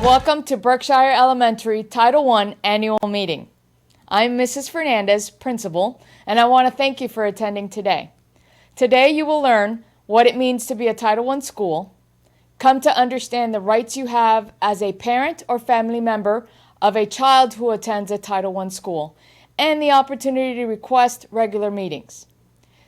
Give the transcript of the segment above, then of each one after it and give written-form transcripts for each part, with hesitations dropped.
Welcome to Berkshire Elementary Title I Annual Meeting. I'm Mrs. Fernandez, Principal, and I want to thank you for attending today. Today you will learn what it means to be a Title I school, come to understand the rights you have as a parent or family member of a child who attends a Title I school, and the opportunity to request regular meetings.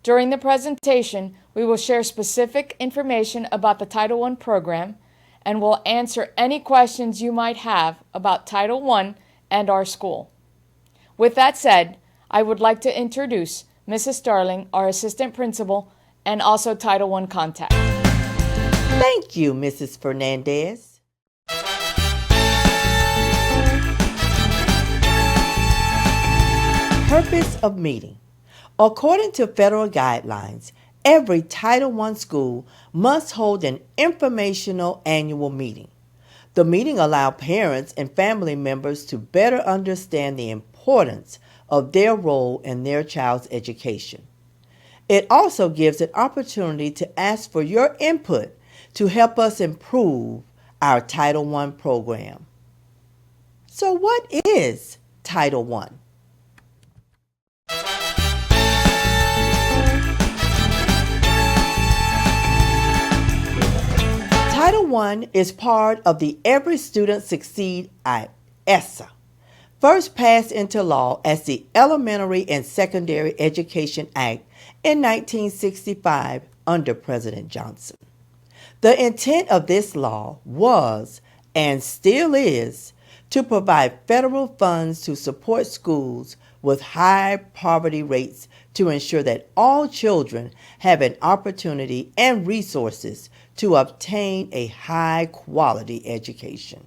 During the presentation, we will share specific information about the Title I program, and will answer any questions you might have about Title I and our school. With that said, I would like to introduce Mrs. Starling, our Assistant Principal, and also Title I contact. Thank you, Mrs. Fernandez. Purpose of meeting. According to federal guidelines, every Title I school must hold an informational annual meeting. The meeting allows parents and family members to better understand the importance of their role in their child's education. It also gives an opportunity to ask for your input to help us improve our Title I program. So what is Title I? Title I is part of the Every Student Succeed Act, ESSA, first passed into law as the Elementary and Secondary Education Act in 1965 under President Johnson. The intent of this law was, and still is, to provide federal funds to support schools with high poverty rates to ensure that all children have an opportunity and resources to obtain a high-quality education.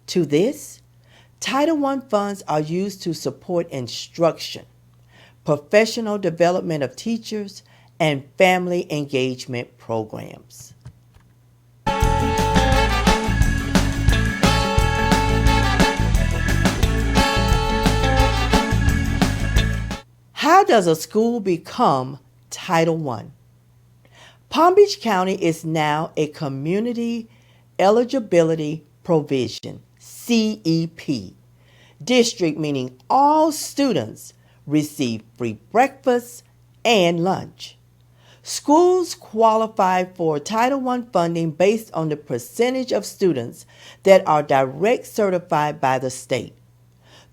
To this, Title I funds are used to support instruction, professional development of teachers, and family engagement programs. How does a school become Title I? Palm Beach County is now a Community Eligibility Provision, CEP, district, meaning all students receive free breakfast and lunch. Schools qualify for Title I funding based on the percentage of students that are direct certified by the state.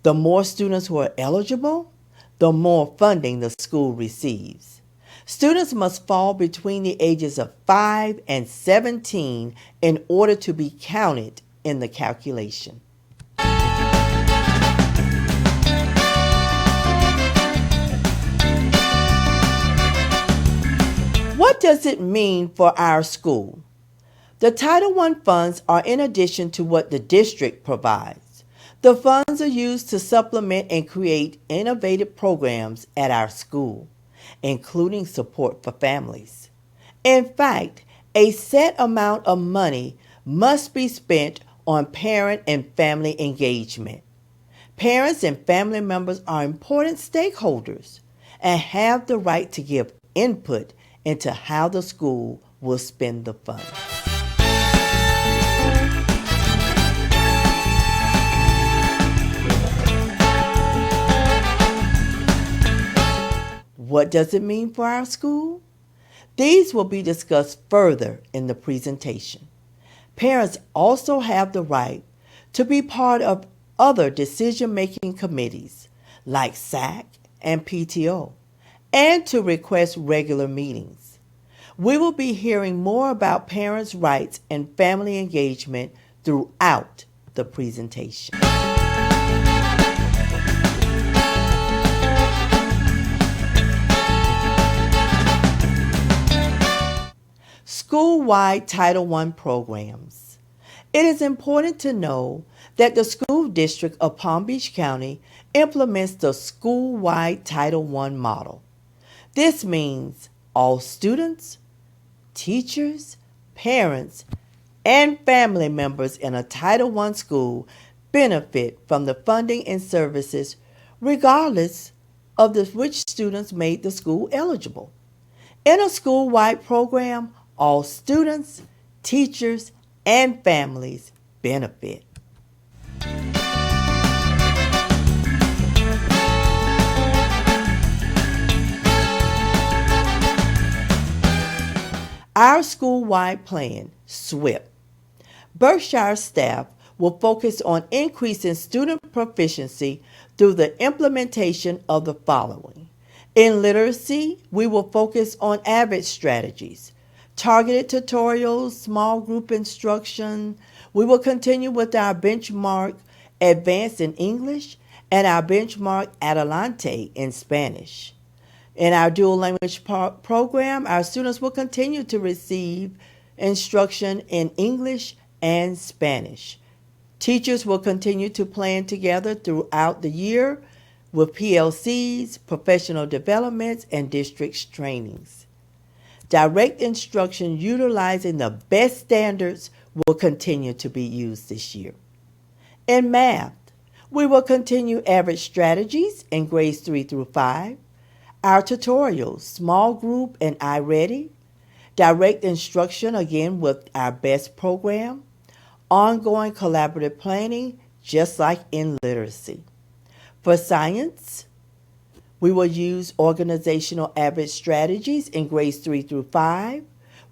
The more students who are eligible, the more funding the school receives. Students must fall between the ages of 5 and 17 in order to be counted in the calculation. What does it mean for our school? The Title I funds are in addition to what the district provides. The funds are used to supplement and create innovative programs at our school, including support for families. In fact, a set amount of money must be spent on parent and family engagement. Parents and family members are important stakeholders and have the right to give input into how the school will spend the funds. What does it mean for our school? These will be discussed further in the presentation. Parents also have the right to be part of other decision-making committees like SAC and PTO, and to request regular meetings. We will be hearing more about parents' rights and family engagement throughout the presentation. School-wide Title I programs. It is important to know that the School District of Palm Beach County implements the school-wide Title I model. This means all students, teachers, parents, and family members in a Title I school benefit from the funding and services regardless of which students made the school eligible. In a school-wide program, all students, teachers, and families benefit. Our school-wide plan, SWIP. Berkshire staff will focus on increasing student proficiency through the implementation of the following. In literacy, we will focus on average strategies, targeted tutorials, small group instruction. We will continue with our benchmark Advanced in English and our benchmark Adelante in Spanish. In our dual language program, our students will continue to receive instruction in English and Spanish. Teachers will continue to plan together throughout the year with PLCs, professional developments, and districts trainings. Direct instruction utilizing the best standards will continue to be used this year. In math, we will continue average strategies in grades 3 through 5. Our tutorials, small group and iReady, direct instruction again with our BEST program, ongoing collaborative planning just like in literacy. For science, we will use organizational average strategies in grades 3 through 5.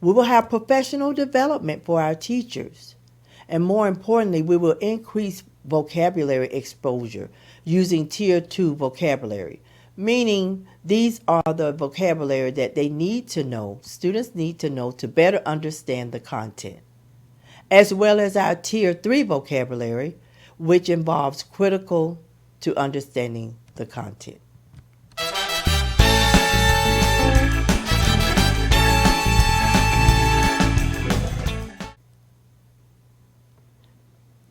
We will have professional development for our teachers. And more importantly, we will increase vocabulary exposure using Tier 2 vocabulary, meaning these are the vocabulary that they need to know, students need to know to better understand the content, as well as our Tier 3 vocabulary, which involves critical to understanding the content.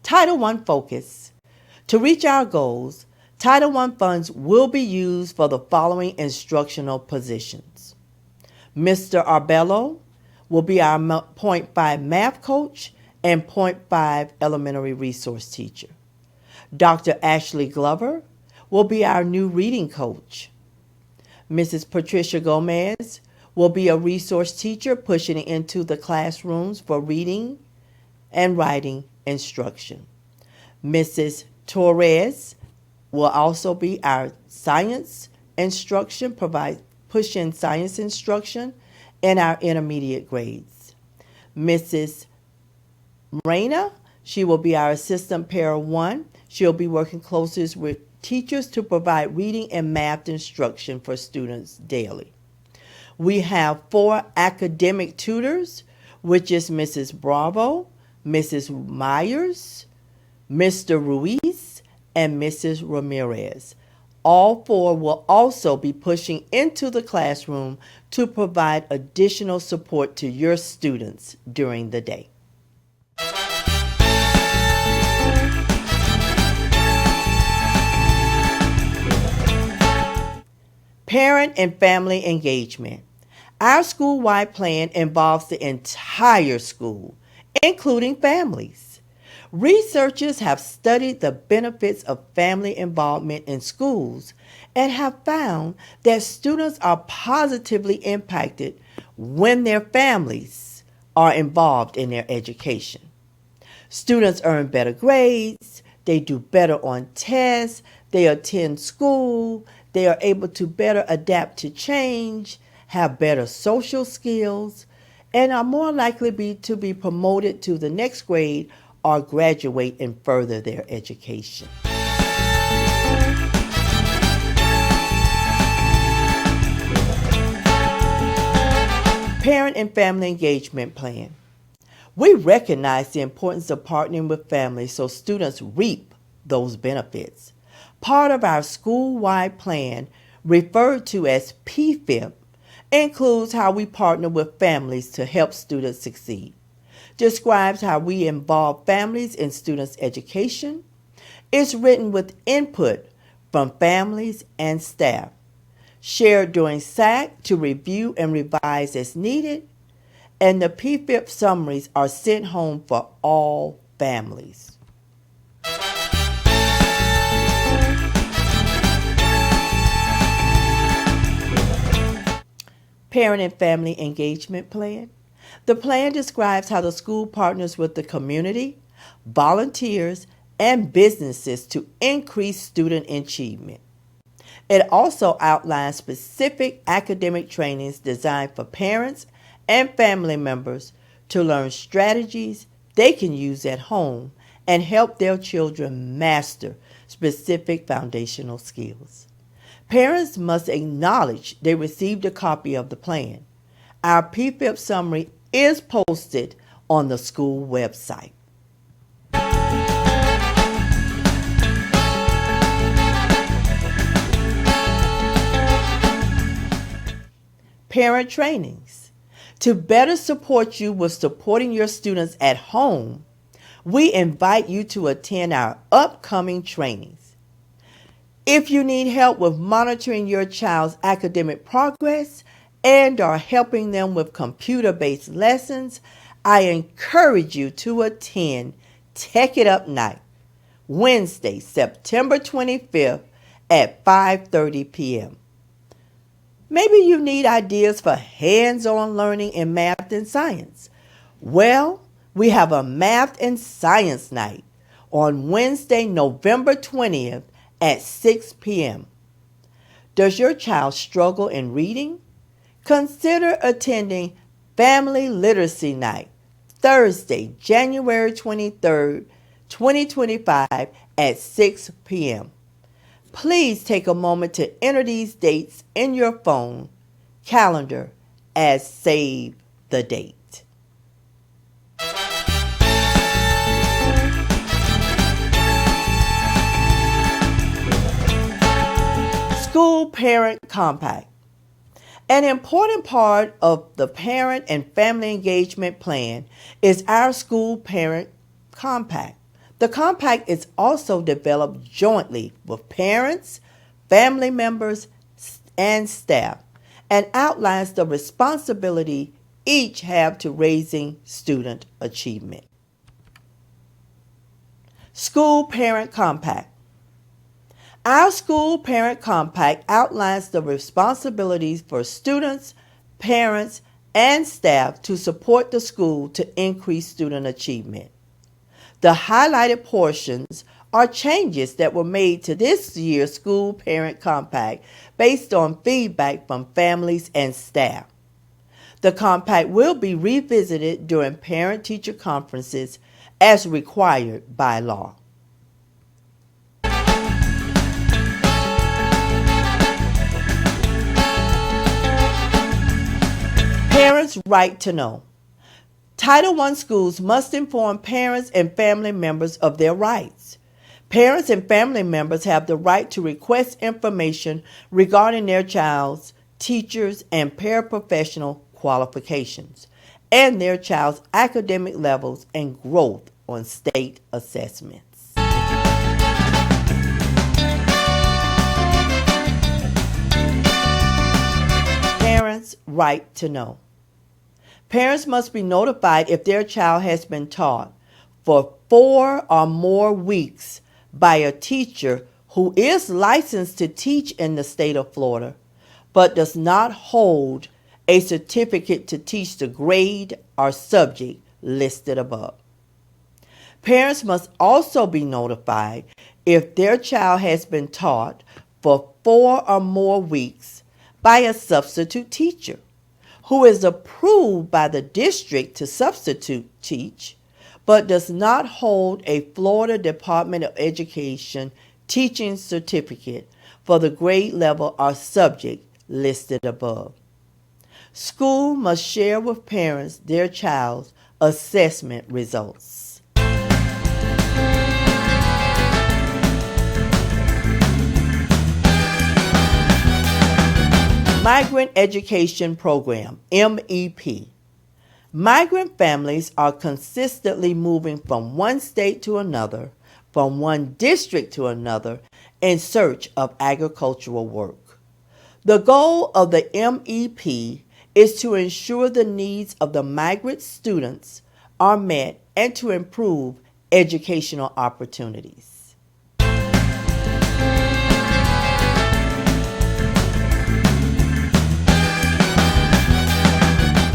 Title I focus. To reach our goals, Title I funds will be used for the following instructional positions. Mr. Arbello will be our .5 math coach and .5 elementary resource teacher. Dr. Ashley Glover will be our new reading coach. Mrs. Patricia Gomez will be a resource teacher pushing into the classrooms for reading and writing instruction. Mrs. Torres will also be our science instruction, pushing science instruction in our intermediate grades. Mrs. Reyna, she will be our assistant para 1. She'll be working closest with teachers to provide reading and math instruction for students daily. We have 4 academic tutors, which is Mrs. Bravo, Mrs. Myers, Mr. Ruiz, and Mrs. Ramirez. All 4 will also be pushing into the classroom to provide additional support to your students during the day. Parent and family engagement. Our school-wide plan involves the entire school, including families. Researchers have studied the benefits of family involvement in schools and have found that students are positively impacted when their families are involved in their education. Students earn better grades, they do better on tests, they attend school, they are able to better adapt to change, have better social skills, and are more likely to be promoted to the next grade or graduate and further their education. Parent and family engagement plan. We recognize the importance of partnering with families so students reap those benefits. Part of our school-wide plan, referred to as PFIP, includes how we partner with families to help students succeed. Describes how we involve families in students' education. It's written with input from families and staff. Shared during SAC to review and revise as needed. And the PFIP summaries are sent home for all families. Parent and family engagement plan. The plan describes how the school partners with the community, volunteers, and businesses to increase student achievement. It also outlines specific academic trainings designed for parents and family members to learn strategies they can use at home and help their children master specific foundational skills. Parents must acknowledge they received a copy of the plan. Our PFIP summary is posted on the school website. Parent trainings. To better support you with supporting your students at home, we invite you to attend our upcoming trainings. If you need help with monitoring your child's academic progress and are helping them with computer-based lessons, I encourage you to attend Tech It Up Night, Wednesday, September 25th at 5:30 p.m. Maybe you need ideas for hands-on learning in math and science. Well, we have a math and science night on Wednesday, November 20th at 6 p.m. Does your child struggle in reading? Consider attending Family Literacy Night, Thursday, January 23rd, 2025 at 6 p.m. Please take a moment to enter these dates in your phone calendar as save the date. School Parent Compact. An important part of the Parent and Family Engagement Plan is our School Parent Compact. The compact is also developed jointly with parents, family members, and staff, and outlines the responsibility each have to raising student achievement. School Parent Compact. Our School Parent Compact outlines the responsibilities for students, parents, and staff to support the school to increase student achievement. The highlighted portions are changes that were made to this year's School Parent Compact based on feedback from families and staff. The compact will be revisited during parent-teacher conferences as required by law. Parents' right to know. Title I schools must inform parents and family members of their rights. Parents and family members have the right to request information regarding their child's teachers and paraprofessional qualifications and their child's academic levels and growth on state assessments. Parents' right to know. Parents must be notified if their child has been taught for 4 or more weeks by a teacher who is licensed to teach in the state of Florida, but does not hold a certificate to teach the grade or subject listed above. Parents must also be notified if their child has been taught for 4 or more weeks by a substitute teacher who is approved by the district to substitute teach, but does not hold a Florida Department of Education teaching certificate for the grade level or subject listed above. School must share with parents their child's assessment results. Migrant Education Program, MEP. Migrant families are consistently moving from one state to another, from one district to another, in search of agricultural work. The goal of the MEP is to ensure the needs of the migrant students are met and to improve educational opportunities.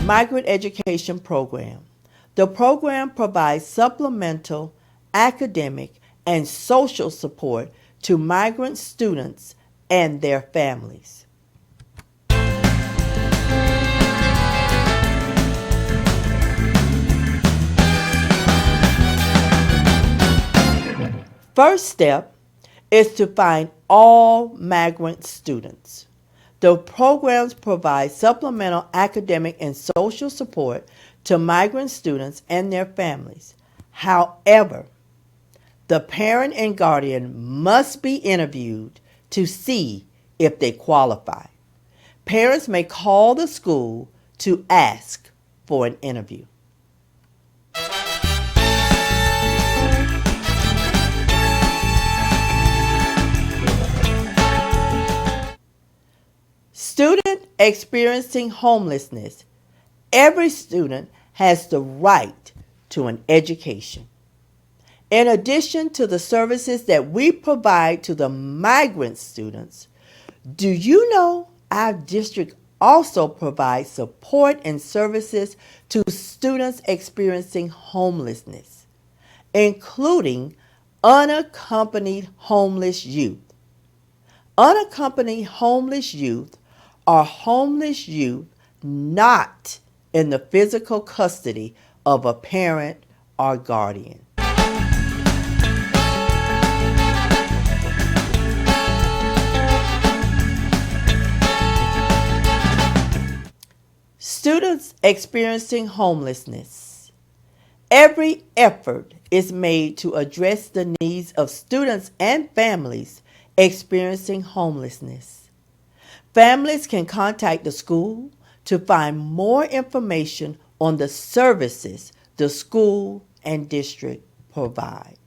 Migrant Education Program. The program provides supplemental academic, and social support to migrant students and their families. First step is to find all migrant students. The programs provide supplemental academic and social support to migrant students and their families. However, the parent and guardian must be interviewed to see if they qualify. Parents may call the school to ask for an interview. Student experiencing homelessness. Every student has the right to an education. In addition to the services that we provide to the migrant students, do you know our district also provides support and services to students experiencing homelessness, including unaccompanied homeless youth. Unaccompanied homeless youth are homeless youth not in the physical custody of a parent or guardian. Students experiencing homelessness. Every effort is made to address the needs of students and families experiencing homelessness. Families can contact the school to find more information on the services the school and district provide.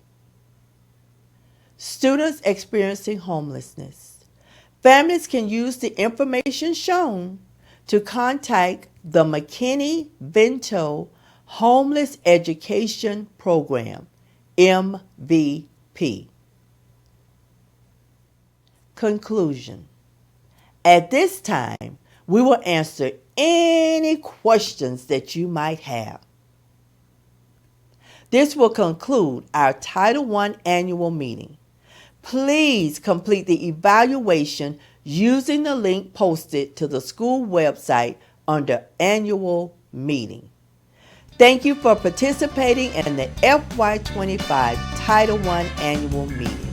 Students experiencing homelessness. Families can use the information shown to contact the McKinney-Vento Homeless Education Program, MVP. Conclusion. At this time, we will answer any questions that you might have. This will conclude our Title I annual meeting. Please complete the evaluation using the link posted to the school website under Annual Meeting. Thank you for participating in the FY25 Title I annual meeting.